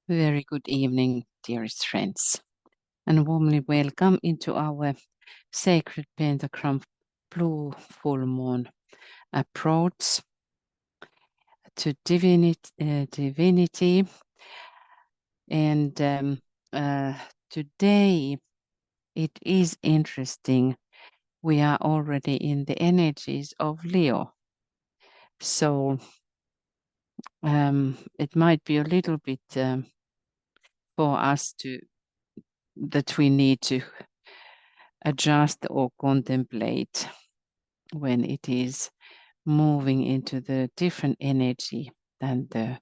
Very good evening, dearest friends, and warmly welcome into our sacred pentagram blue full moon approach to divinity. And today it is interesting. We are already in the energies of Leo. So it might be a little bit for us that we need to adjust or contemplate when it is moving into the different energy than the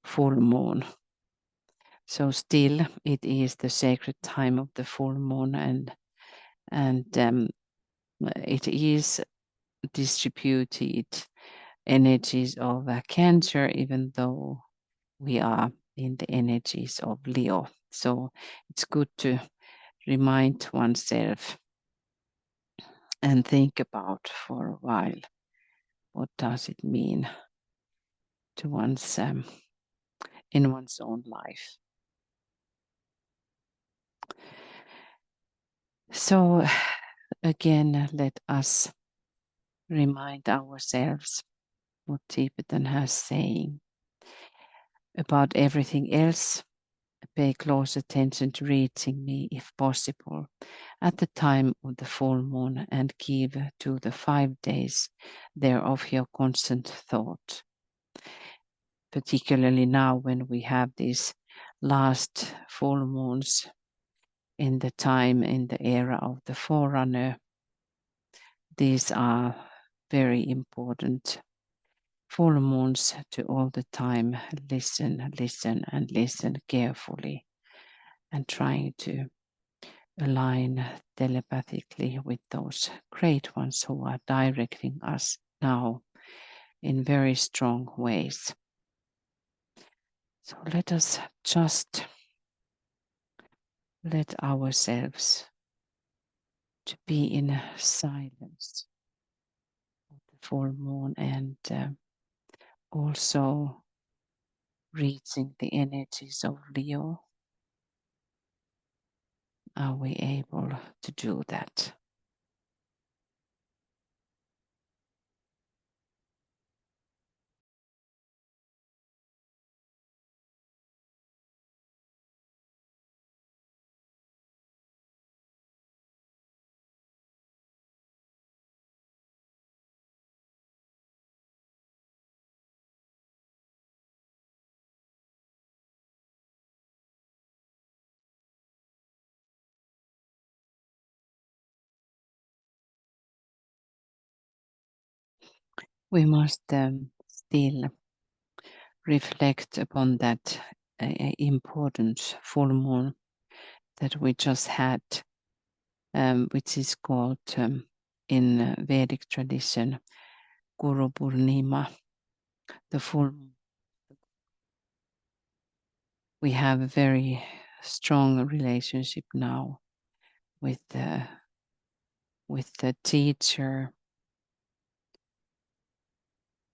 full moon. So still it is the sacred time of the full moon, and it is distributed energies of Cancer, even though we are in the energies of Leo. So it's good to remind oneself and think about for a while, what does it mean to one's in one's own life. So again, let us remind ourselves what Tibetan has saying about everything else. Pay close attention to reaching me if possible at the time of the full moon, and give to the 5 days thereof your constant thought. Particularly now when we have these last full moons in the time, in the era of the Forerunner, these are very important full moons to all the time listen and listen carefully, and trying to align telepathically with those great ones who are directing us now in very strong ways. So let us just let ourselves to be in silence of the full moon, and also reaching the energies of Leo. Are we able to do that? We must still reflect upon that important full moon that we just had, which is called in Vedic tradition Guru Purnima, the full moon. We have a very strong relationship now with the teacher.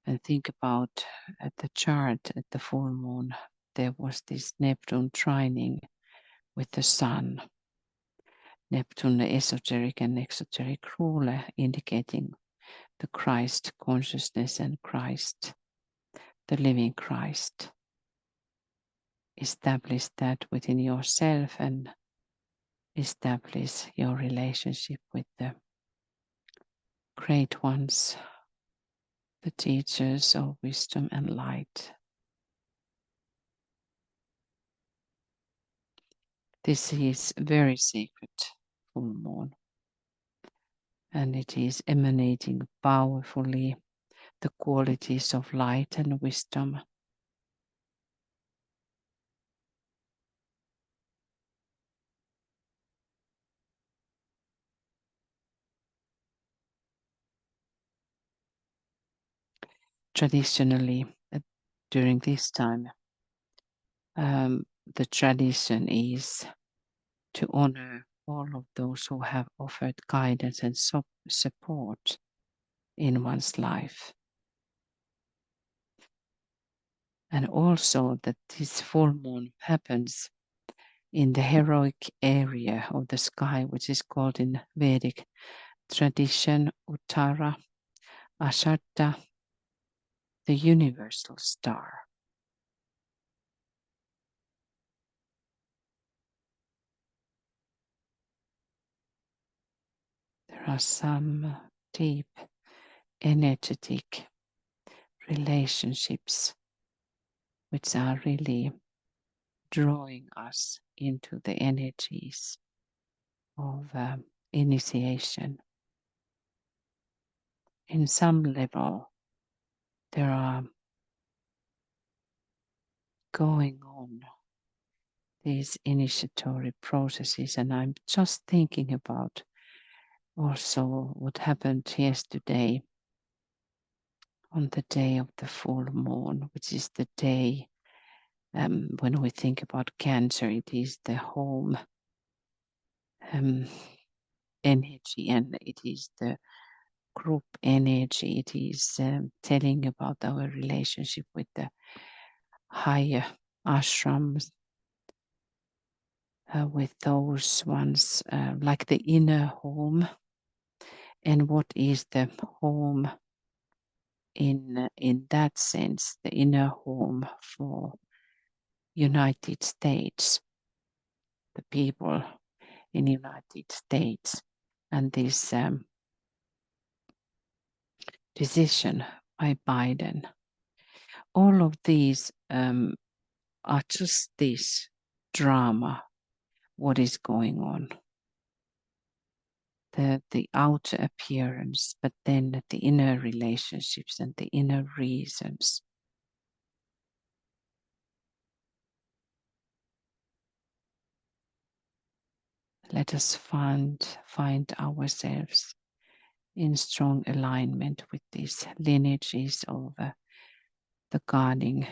And think about at the chart at the full moon, there was this Neptune trining with the sun. Neptune, the esoteric and exoteric ruler, indicating the Christ consciousness and Christ, the living Christ. Establish that within yourself and establish your relationship with the great ones, the teachers of wisdom and light. This is very sacred full moon, and it is emanating powerfully the qualities of light and wisdom. Traditionally, during this time, the tradition is to honor all of those who have offered guidance and support in one's life. And also that this full moon happens in the heroic area of the sky, which is called in Vedic tradition Uttara Ashadda, the universal star. There are some deep energetic relationships which are really drawing us into the energies of initiation. In some level, there are going on these initiatory processes, and I'm just thinking about also what happened yesterday on the day of the full moon, which is the day when we think about Cancer, it is the home energy, and it is the group energy. It is telling about our relationship with the higher ashrams, with those ones like the inner home. And what is the home in that sense, the inner home for United States, the people in United States, and this decision by Biden. All of these are just this drama, what is going on. The outer appearance, but then the inner relationships and the inner reasons. Let us find ourselves in strong alignment with these lineages of the guiding.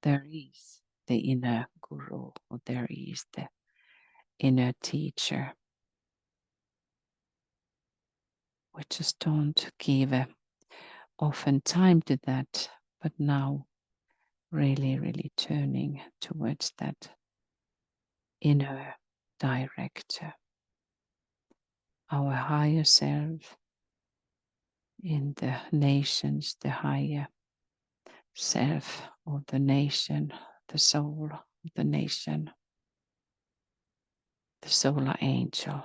There is the inner guru, or there is the inner teacher. We just don't give often time to that, but now really turning towards that inner director, our higher self in the nations, the higher self of the nation, the soul of the nation, the solar angel.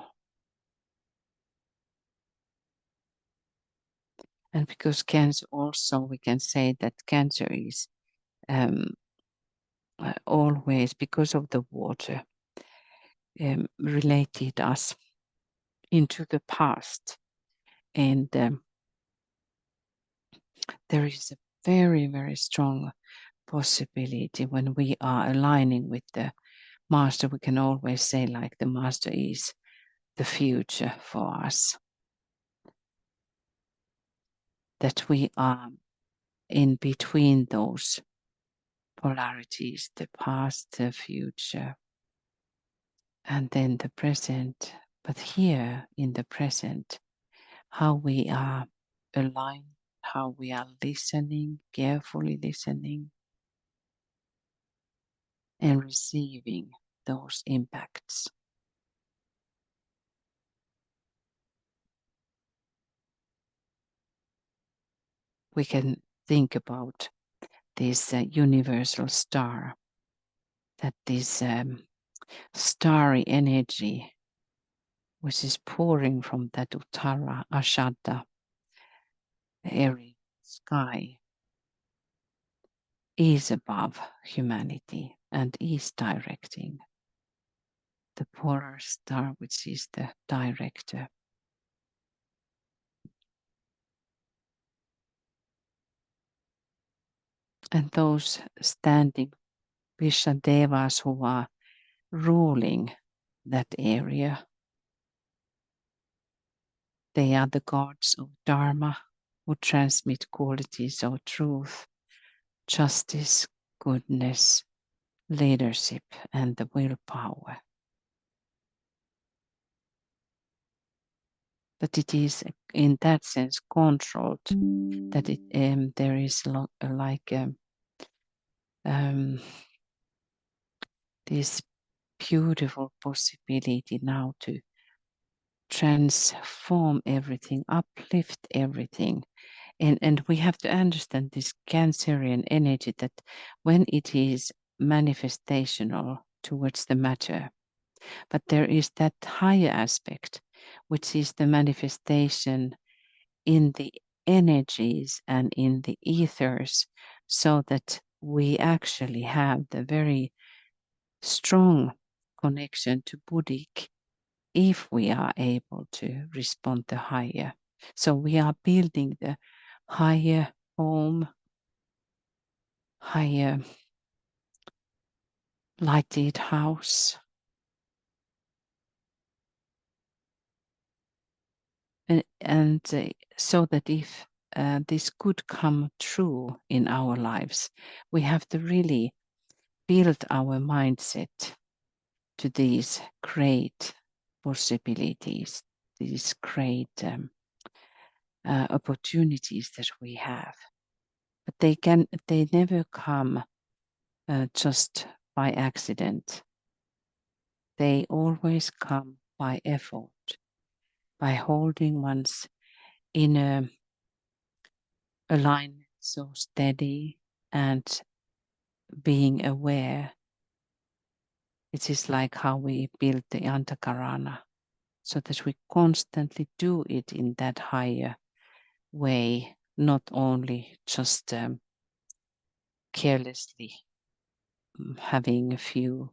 And because Cancer also, we can say that Cancer is always, because of the water, related us into the past. And there is a very strong possibility when we are aligning with the master. We can always say, like, the master is the future for us, that we are in between those polarities, the past, the future, and then the present. But here in the present, how we are aligned, how we are listening, carefully listening, and receiving those impacts. We can think about this universal star, that this starry energy which is pouring from that Uttara Ashadda airy sky is above humanity and is directing the polar star, which is the director. And those standing Vishadevas who are ruling that area, they are the gods of Dharma, who transmit qualities of truth, justice, goodness, leadership, and the willpower. that it is in that sense controlled, that there is this beautiful possibility now to transform everything, uplift everything. And we have to understand this Cancerian energy, that when it is manifestational towards the matter, but there is that higher aspect, which is the manifestation in the energies and in the ethers, so that we actually have the very strong connection to Buddhic if we are able to respond to higher. So we are building the higher home, higher lighted house. And so that if this could come true in our lives, we have to really build our mindset to these great possibilities, these great opportunities that we have. But they never come just by accident. They always come by effort, by holding one's inner alignment so steady and being aware. It is like how we build the Antakarana, so that we constantly do it in that higher way, not only just carelessly having a few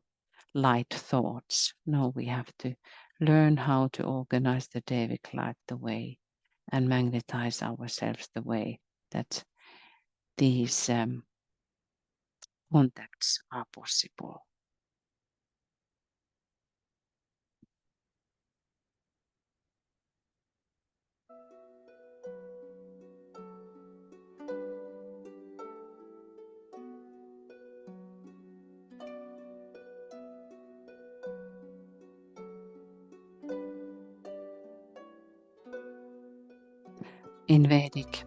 light thoughts. No, we have to learn how to organize the Devic life the way and magnetize ourselves the way that these contacts are possible. In Vedic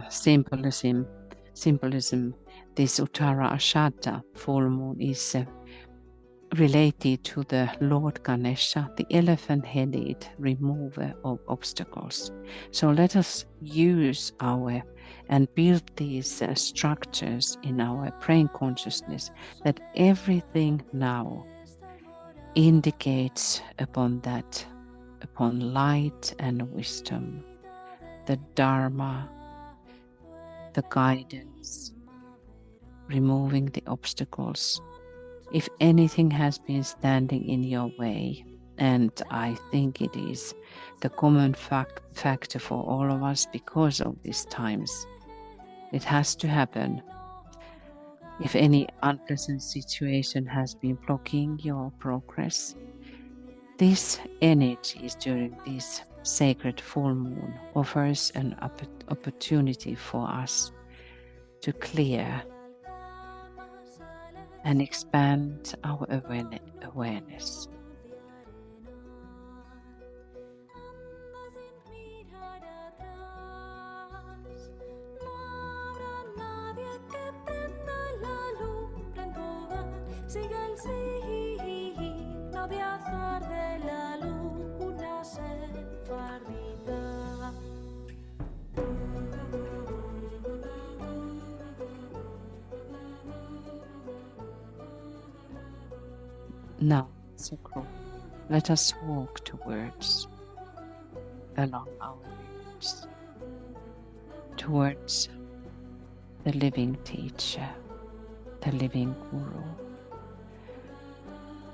symbolism, this Uttara Ashadha full moon is related to the Lord Ganesha, the elephant-headed remover of obstacles. So let us use and build these structures in our brain consciousness, that everything now indicates upon light and wisdom, the Dharma, the guidance, removing the obstacles. If anything has been standing in your way, and I think it is the common factor for all of us because of these times, it has to happen. If any unpleasant situation has been blocking your progress, this energy during this sacred full moon offers an opportunity for us to clear and expand our awareness. Now, as a group, let us walk towards along our routes, towards the living teacher, the living guru,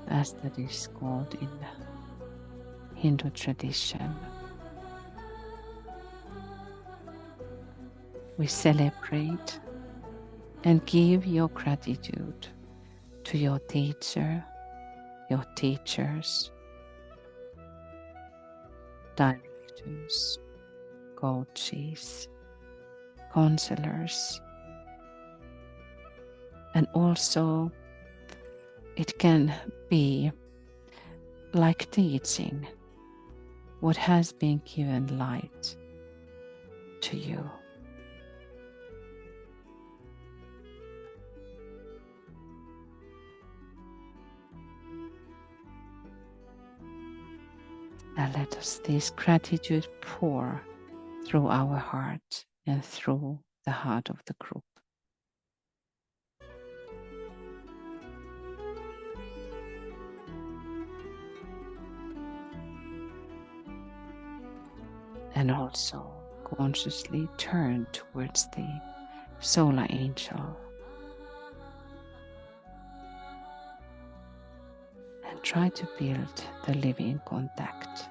as that is called in Hindu tradition. We celebrate and give your gratitude to your teacher, your teachers, directors, coaches, counselors, and also it can be like teaching what has been given light to you. And let us this gratitude pour through our heart and through the heart of the group. And also consciously turn towards the solar angel and try to build the living contact.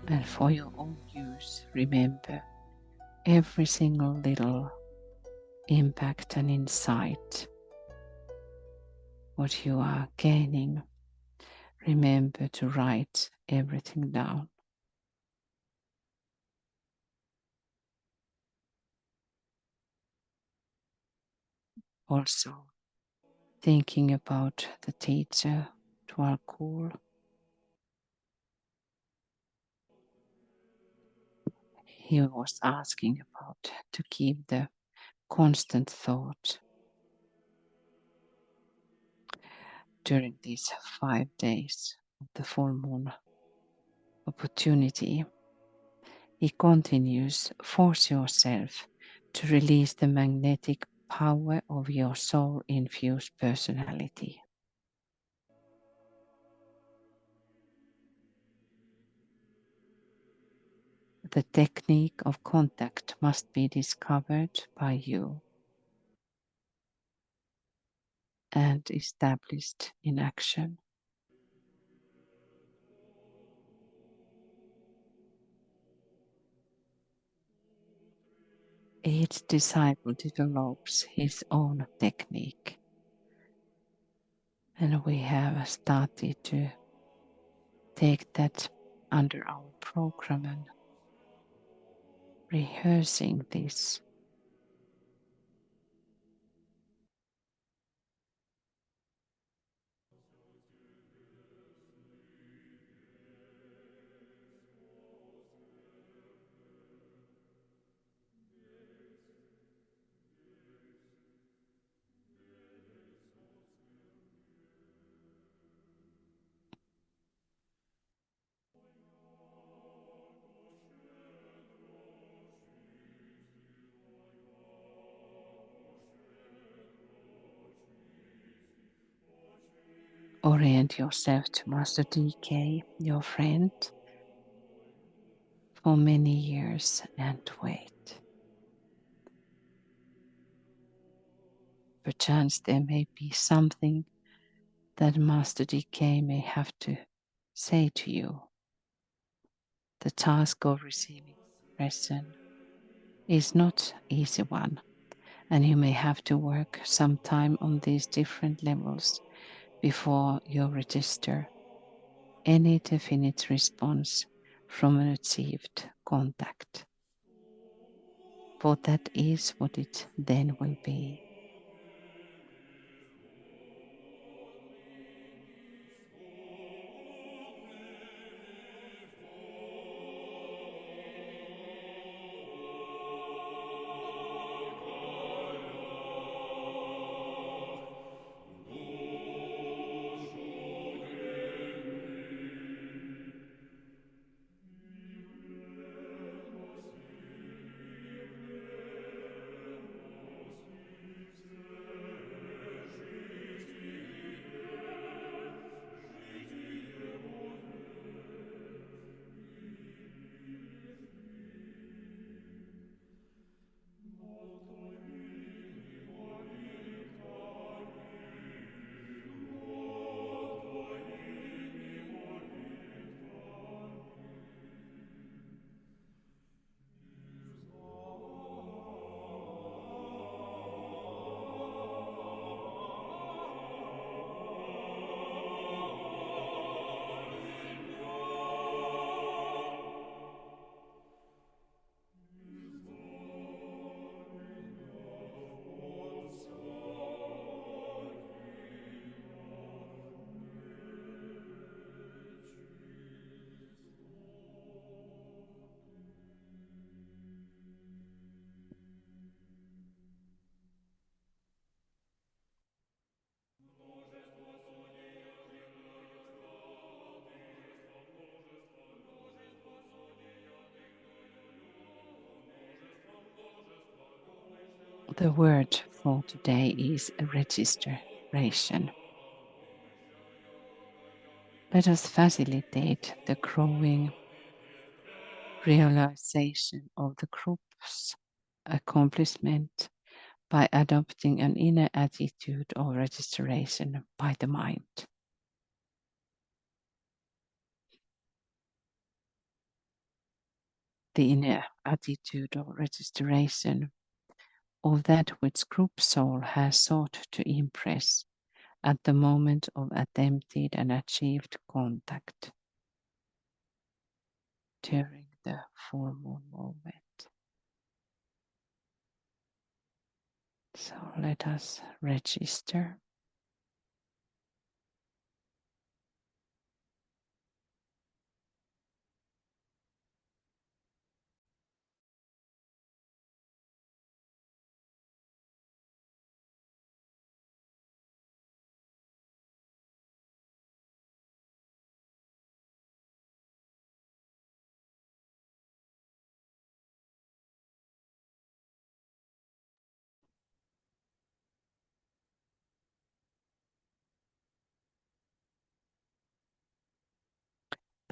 And for your own use, remember every single little impact and insight, what you are gaining. Remember to write everything down. Also, thinking about the teacher, Dwalkul. He was asking about to keep the constant thought during these 5 days of the full moon opportunity. He continues, force yourself to release the magnetic power of your soul infused personality. The technique of contact must be discovered by you and established in action. Each disciple develops his own technique, and we have started to take that under our program and rehearsing this. Orient yourself to Master DK, your friend, for many years and wait. Perchance there may be something that Master DK may have to say to you. The task of receiving present is not easy one, and you may have to work some time on these different levels before you register any definite response from an achieved contact. For that is what it then will be. The word for today is registration. Let us facilitate the growing realization of the group's accomplishment by adopting an inner attitude of registration by the mind. The inner attitude of registration of that which group soul has sought to impress at the moment of attempted and achieved contact during the full moon moment. So let us register.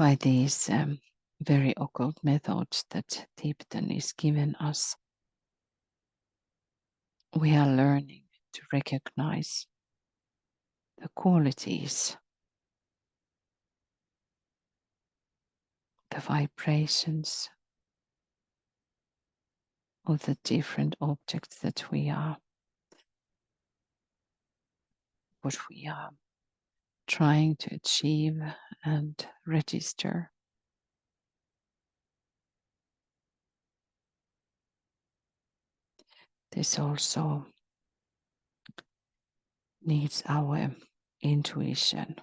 By these very occult methods that Tibetan is given us, we are learning to recognize the qualities, the vibrations of the different objects that what we are trying to achieve and register. This also needs our intuition.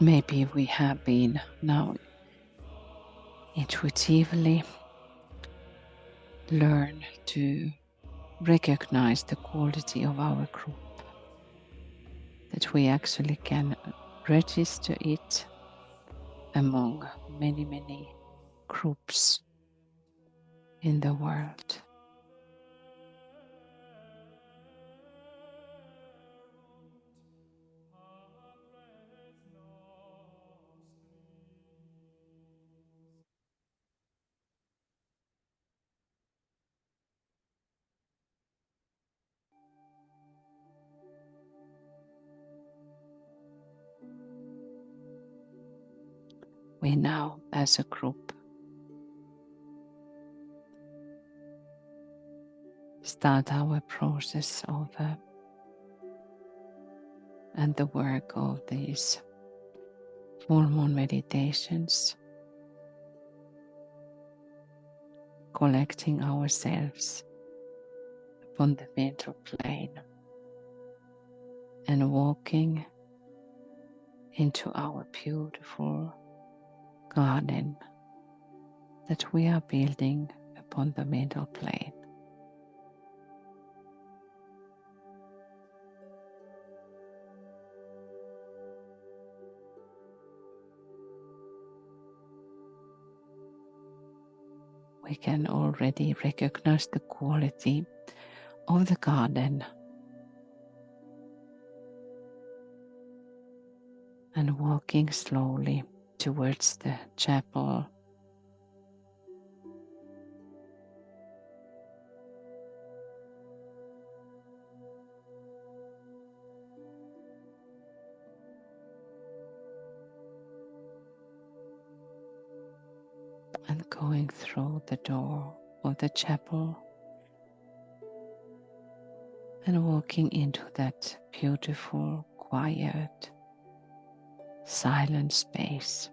Maybe we have been now intuitively learn to recognize the quality of our group. that we actually can register it among many, many groups in the world. We now, as a group, start our process of and the work of these full moon meditations, collecting ourselves upon the mental plane and walking into our beautiful garden that we are building upon the mental plane. We can already recognize the quality of the garden and walking slowly towards the chapel. And going through the door of the chapel and walking into that beautiful, quiet, silent space.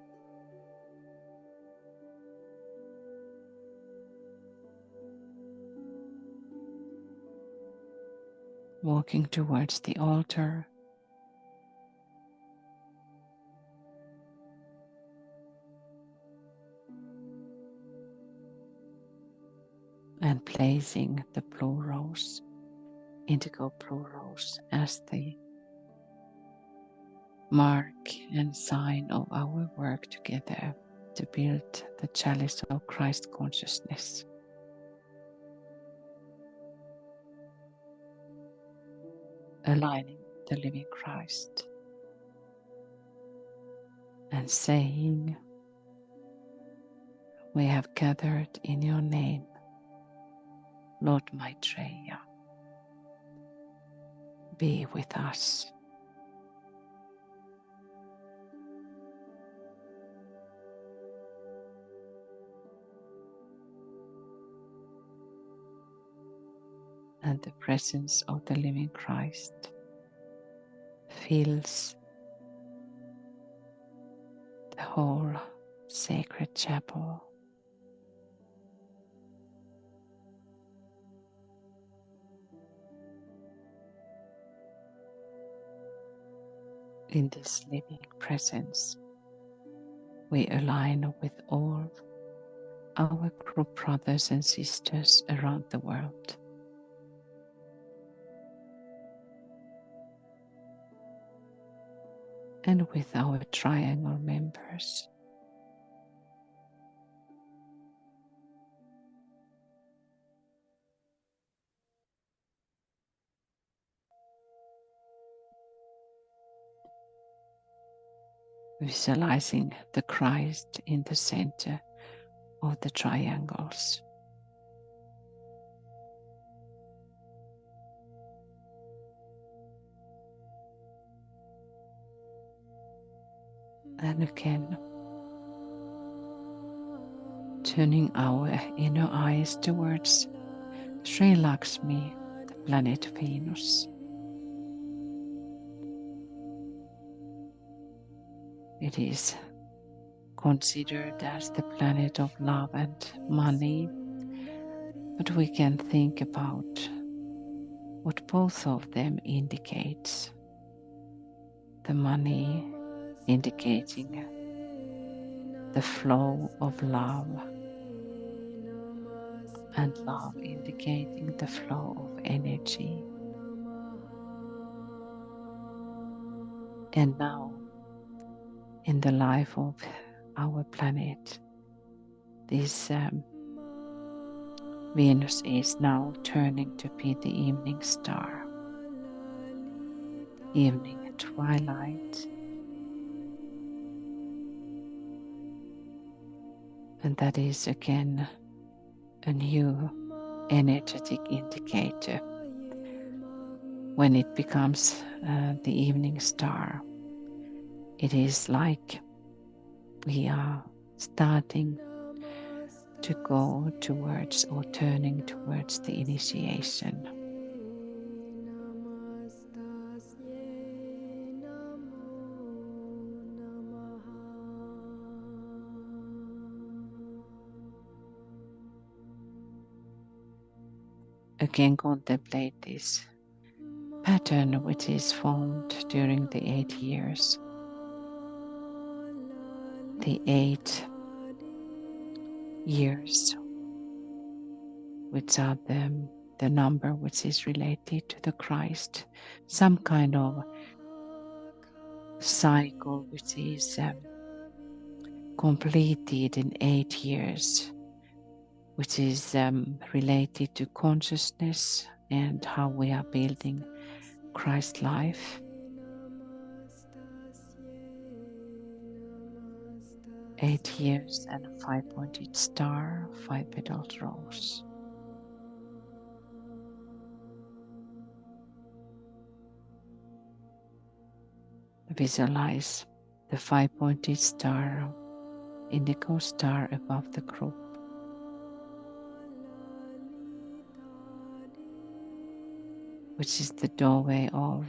Walking towards the altar and placing the blue rose, indigo blue rose, as the mark and sign of our work together to build the chalice of Christ consciousness. Aligning the living Christ and saying, we have gathered in your name, Lord Maitreya, be with us. And the presence of the living Christ fills the whole sacred chapel. In this living presence, we align with all our group brothers and sisters around the world. And with our triangle members. Visualizing the Christ in the center of the triangles. And again, turning our inner eyes towards Sri Lakshmi, the planet Venus. It is considered as the planet of love and money, but we can think about what both of them indicates. The money indicating the flow of love, and love indicating the flow of energy. And now, in the life of our planet, this Venus is now turning to be the evening star, evening twilight. And that is again a new energetic indicator. When it becomes the evening star, it is like we are starting to go towards or turning towards the initiation. Again, contemplate this pattern which is formed during the 8 years. The 8 years, which are the number which is related to the Christ, some kind of cycle which is completed in 8 years, which is related to consciousness and how we are building Christ life. 8 years and a 5-pointed star, 5-petaled rose. Visualize the 5-pointed star, indigo star above the group. Which is the doorway of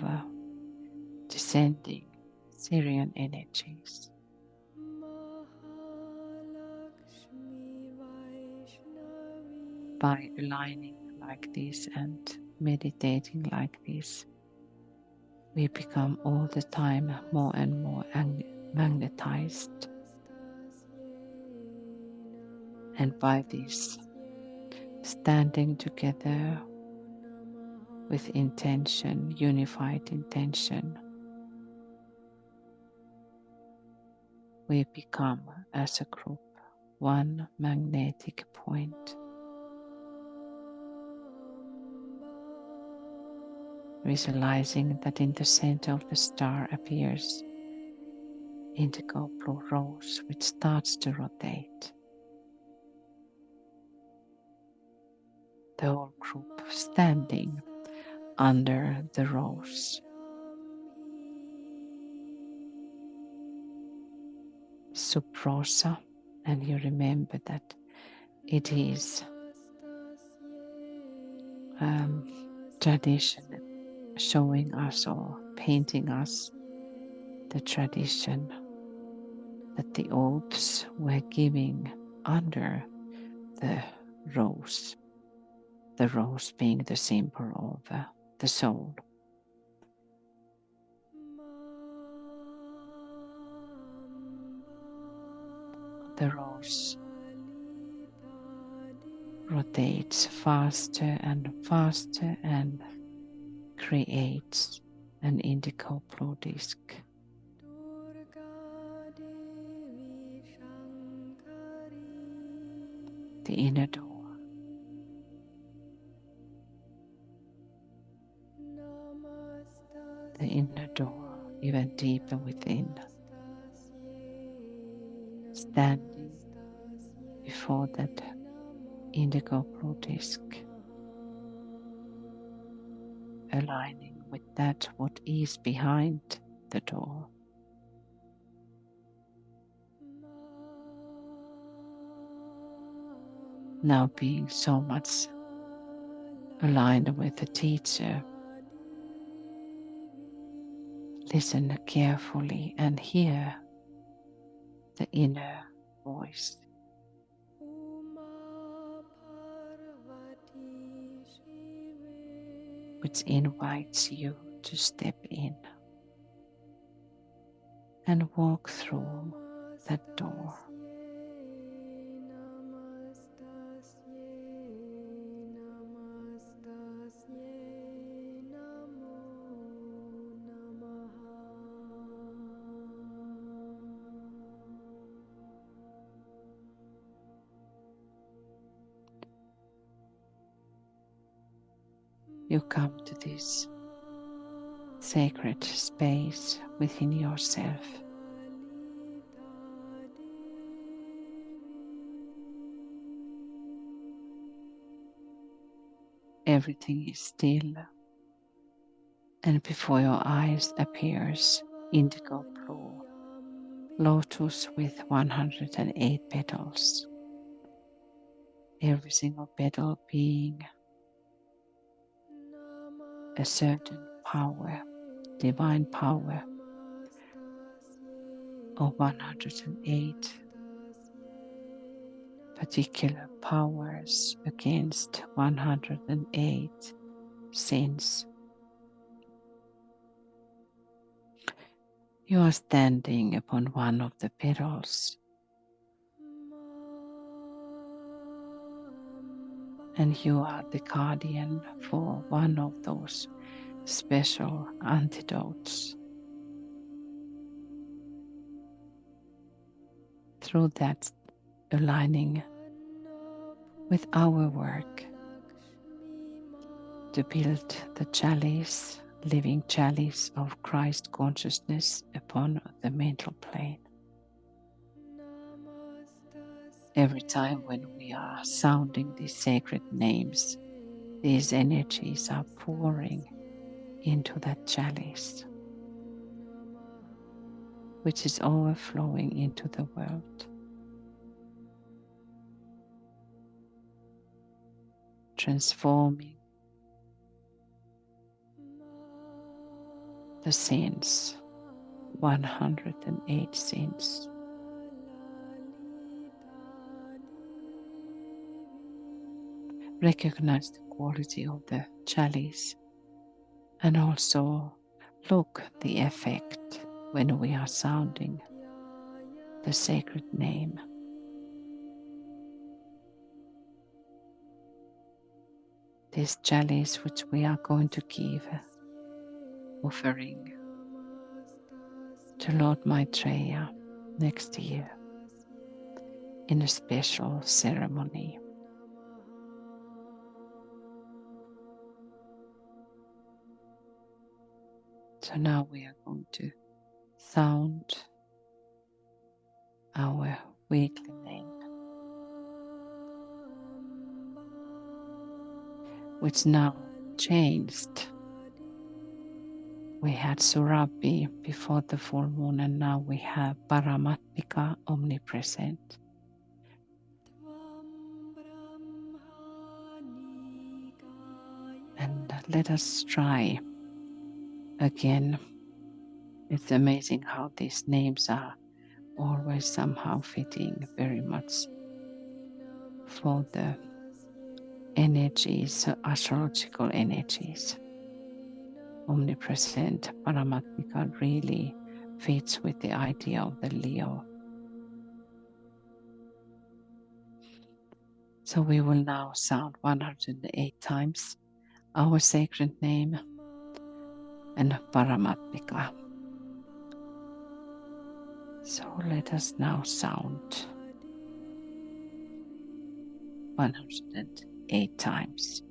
descending Syrian energies. By aligning like this and meditating like this, we become all the time more and more magnetized. And by this, standing together with intention, unified intention, we become as a group one magnetic point. Visualizing that in the center of the star appears indigo blue rose, which starts to rotate. The whole group standing under the rose. Subrosa, and you remember that it is tradition showing us or painting us the tradition that the oaths were giving under the rose being the symbol of the soul. The rose rotates faster and faster and creates an indigo blue disc. The inner door. The inner door, even deeper within, standing before that indigo blue disc, aligning with that what is behind the door. Now being so much aligned with the teacher, listen carefully and hear the inner voice, which invites you to step in and walk through that door. you come to this sacred space within yourself. Everything is still, and before your eyes appears indigo blue lotus with 108 petals. Every single petal being a certain power, divine power of 108 particular powers against 108 sins. You are standing upon one of the petals, and you are the guardian for one of those special antidotes. Through that aligning with our work to build the chalice, living chalice of Christ consciousness upon the mental plane. Every time when we are sounding these sacred names, these energies are pouring into that chalice, which is overflowing into the world, transforming the sins, 108 sins. Recognize the quality of the chalice and also look the effect when we are sounding the sacred name. This chalice which we are going to give offering to Lord Maitreya next year in a special ceremony. So now we are going to sound our weekly name, which now changed. We had Surabhi before the full moon, and now we have Paramatmika, omnipresent. And let us try again. It's amazing how these names are always somehow fitting very much for the energies, astrological energies. Omnipresent Paramatmika really fits with the idea of the Leo. So we will now sound 108 times our sacred name and Paramatmika. So let us now sound 108 times.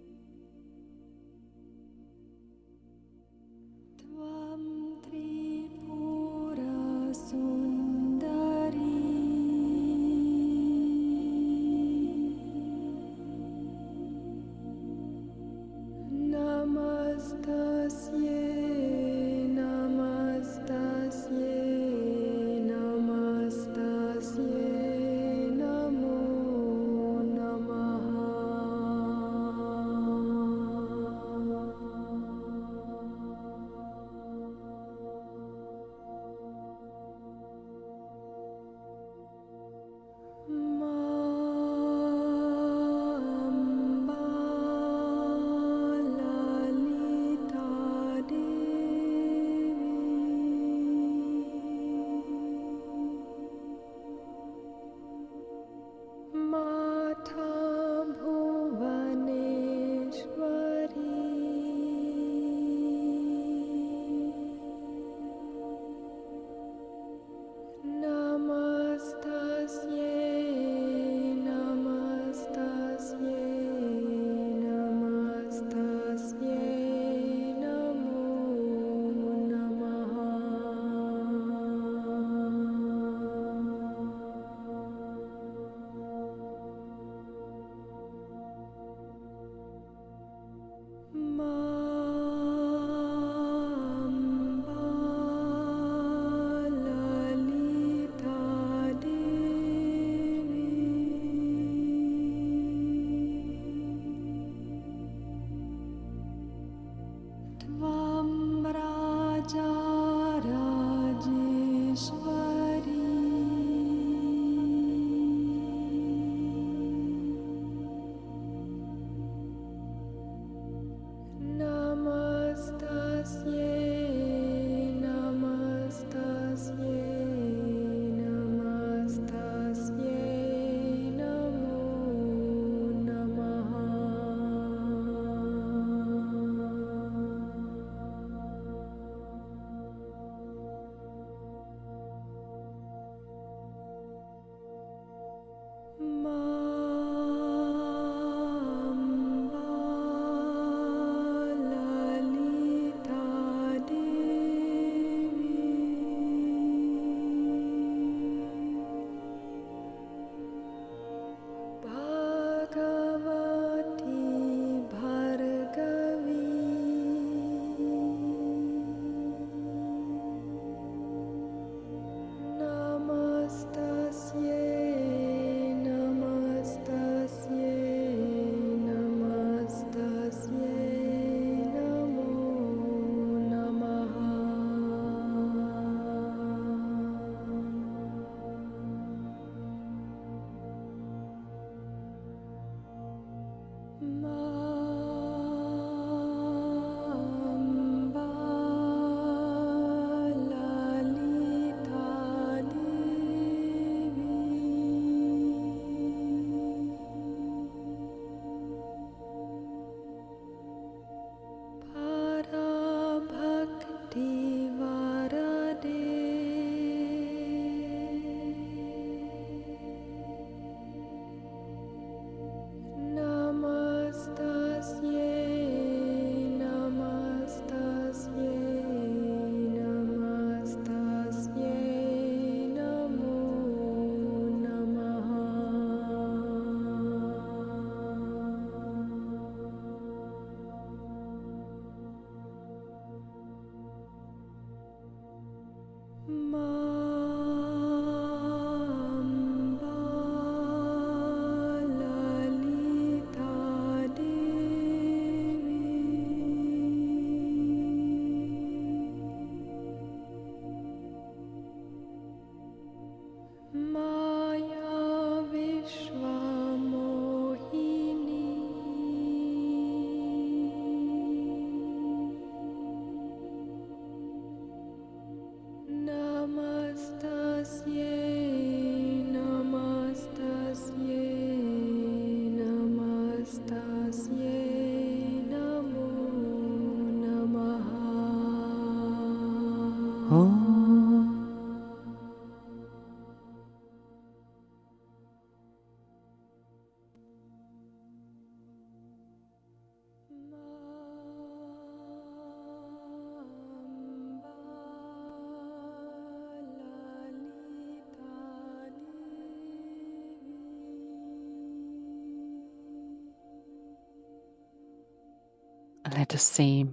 Let us see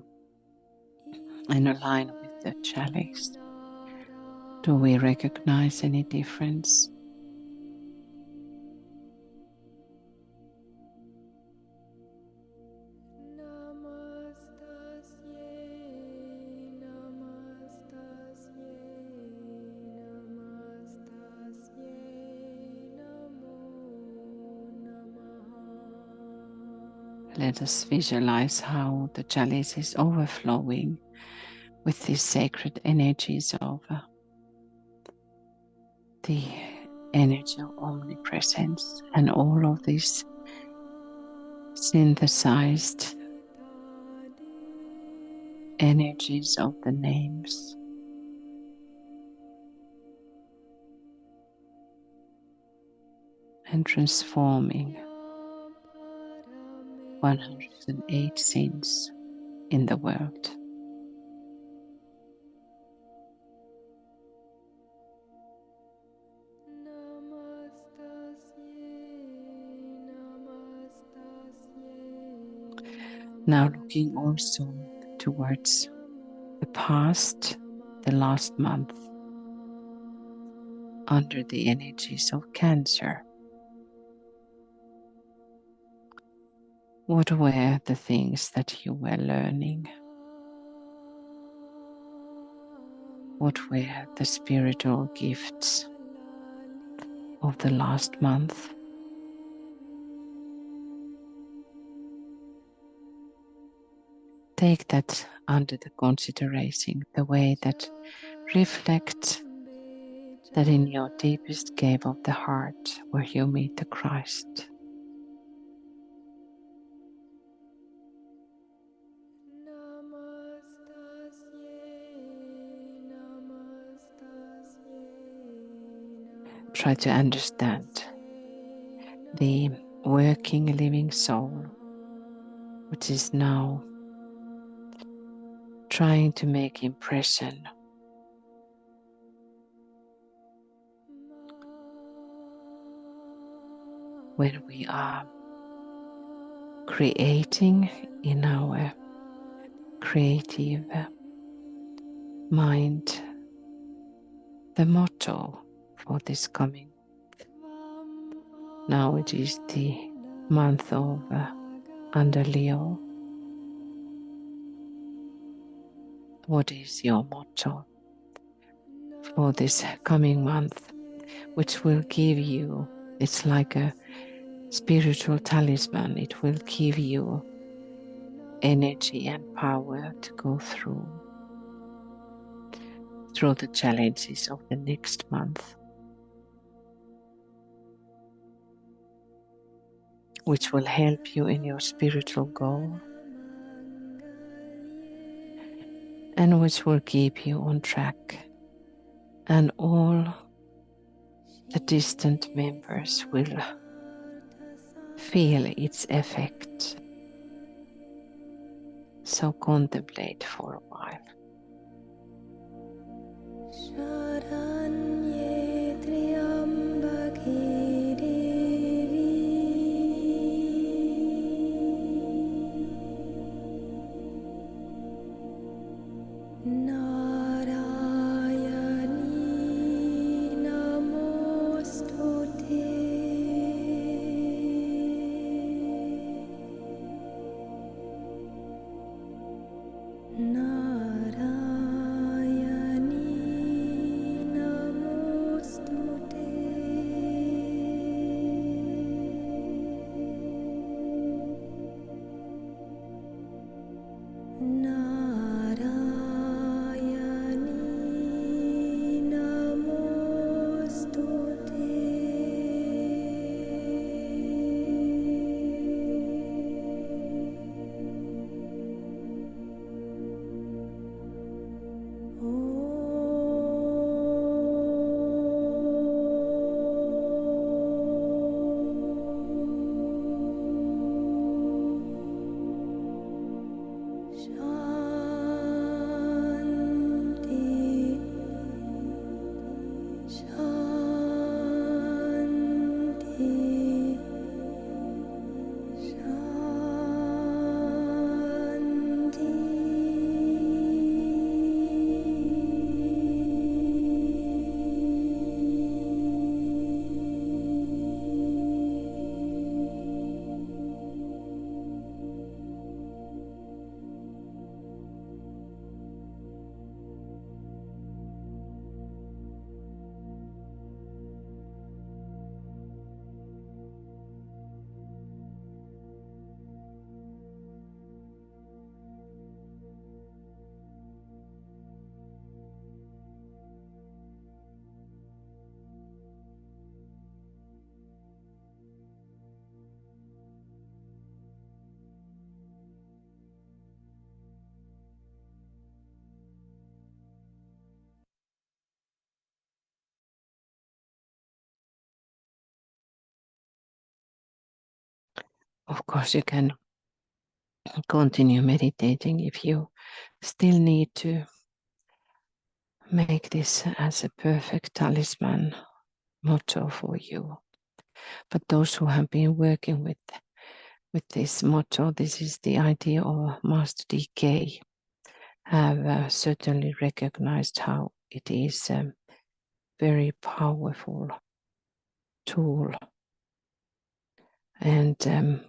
and align with the chalice. Do we recognize any difference? Let us visualize how the chalice is overflowing with these sacred energies of the energy of omnipresence and all of these synthesized energies of the names. And transforming 108 sins in the world. Now looking also towards the past, the last month, under the energies of Cancer. What were the things that you were learning? What were the spiritual gifts of the last month? Take that under the consideration, the way that reflects that in your deepest cave of the heart where you meet the Christ. Try to understand the working, living soul, which is now trying to make impression when we are creating in our creative mind the motto for this coming. Now it is the month of under Leo. What is your motto for this coming month, which will give you, it's like a spiritual talisman. It will give you energy and power to go through the challenges of the next month, which will help you in your spiritual goal and which will keep you on track. And all the distant members will feel its effect. So contemplate for a while. Of course, you can continue meditating if you still need to make this as a perfect talisman motto for you. But those who have been working with this motto, this is the idea of Master DK, have certainly recognized how it is a very powerful tool. And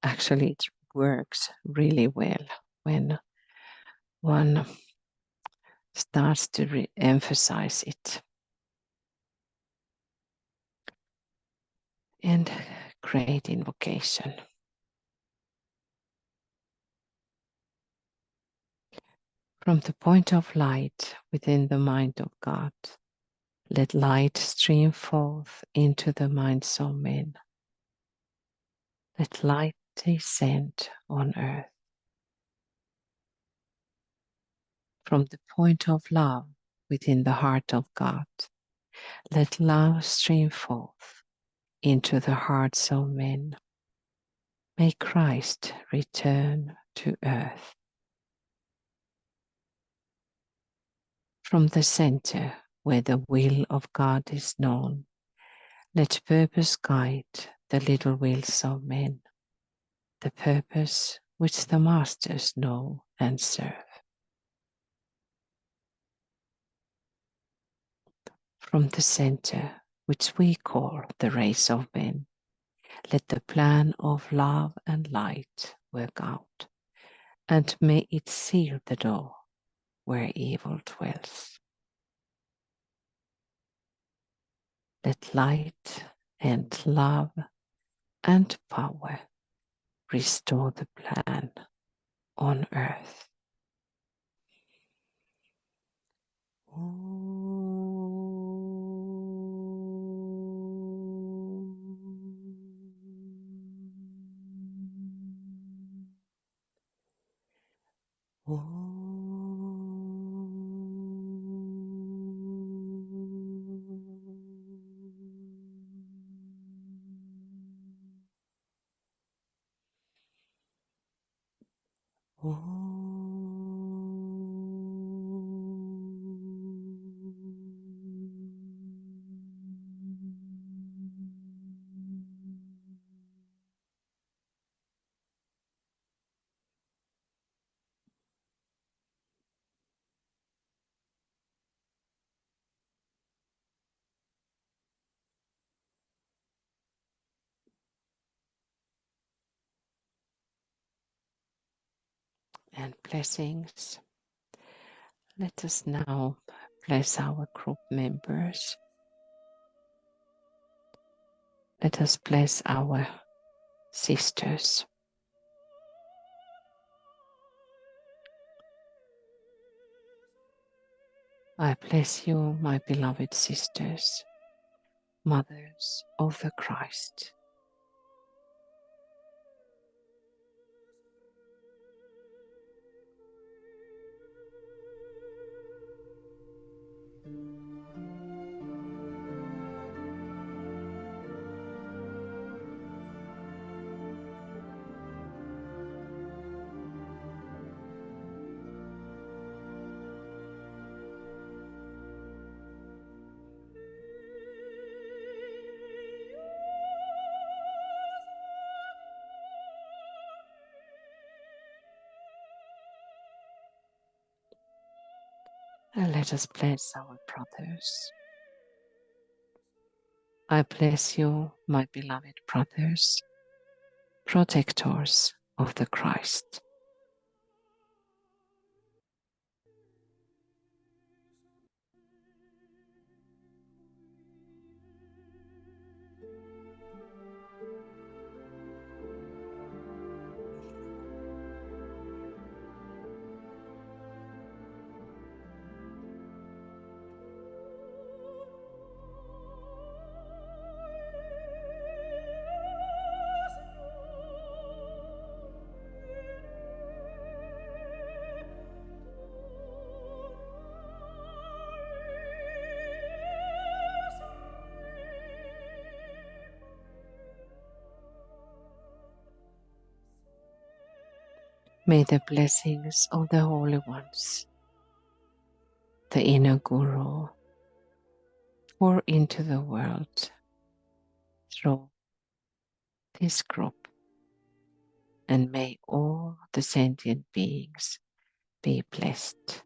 actually it works really well when one starts to re-emphasize it and create invocation. From the point of light within the mind of God, let light stream forth into the minds of men. Let light descend on earth. From the point of love within the heart of God, let love stream forth into the hearts of men. May Christ return to earth. From the center where the will of God is known, let purpose guide the little wills of men, the purpose which the masters know and serve. From the center which we call the race of men, let the plan of love and light work out, and may it seal the door where evil dwells. Let light and love and power restore the plan on earth. And blessings. Let us now bless our group members. Let us bless our sisters. I bless you, my beloved sisters, mothers of the Christ. And let us bless our brothers. I bless you, my beloved brothers, protectors of the Christ. May the blessings of the Holy Ones, the inner Guru, pour into the world through this group, and may all the sentient beings be blessed.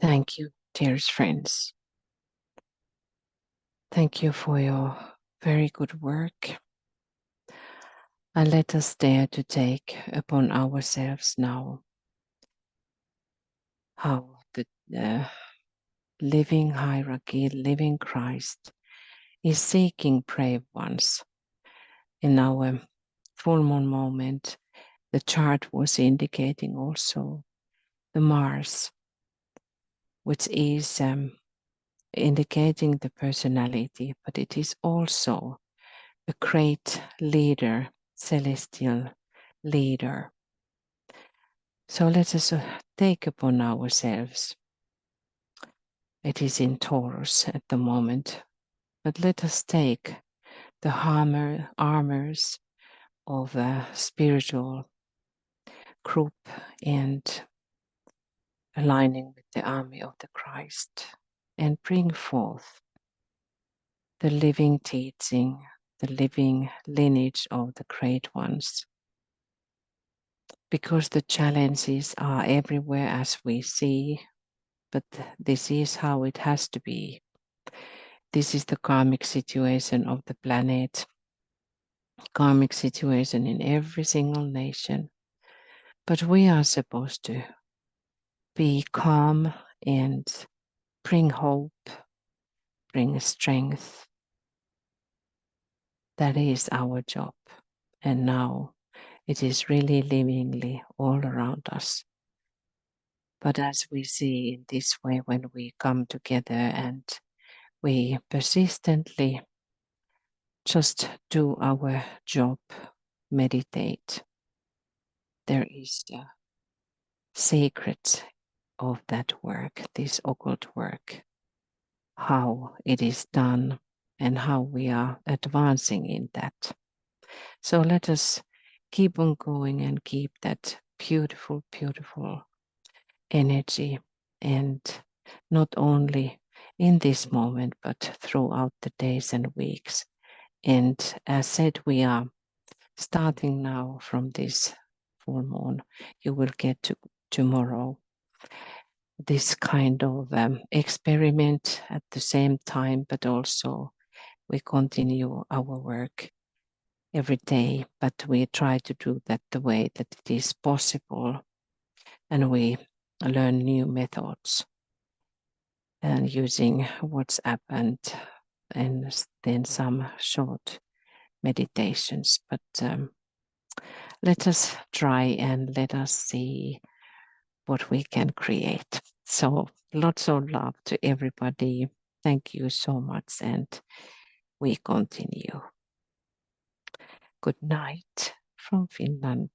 Thank you, dearest friends. Thank you for your Very good work. And let us dare to take upon ourselves now how the living hierarchy, living Christ, is seeking brave ones. In our full moon moment, the chart was indicating also the Mars, which is indicating the personality, but it is also a great leader, celestial leader. So let us take upon ourselves. It is in Taurus at the moment, but let us take the armors of a spiritual group and aligning with the army of the Christ and bring forth the living teaching, the living lineage of the great ones. Because the challenges are everywhere as we see, but this is how it has to be. This is the karmic situation of the planet, karmic situation in every single nation. But we are supposed to be calm and bring hope, bring strength. That is our job. And now it is really livingly all around us. But as we see in this way, when we come together and we persistently just do our job, meditate, there is the secret of that work, this occult work, how it is done and how we are advancing in that. So let us keep on going and keep that beautiful, beautiful energy, and not only in this moment, but throughout the days and weeks. And as said, we are starting now from this full moon. You will get to tomorrow this kind of experiment at the same time, but also we continue our work every day, but we try to do that the way that it is possible, and we learn new methods and using WhatsApp and then some short meditations. But let us try and let us see what we can create. So lots of love to everybody. Thank you so much, and we continue. Good night from Finland.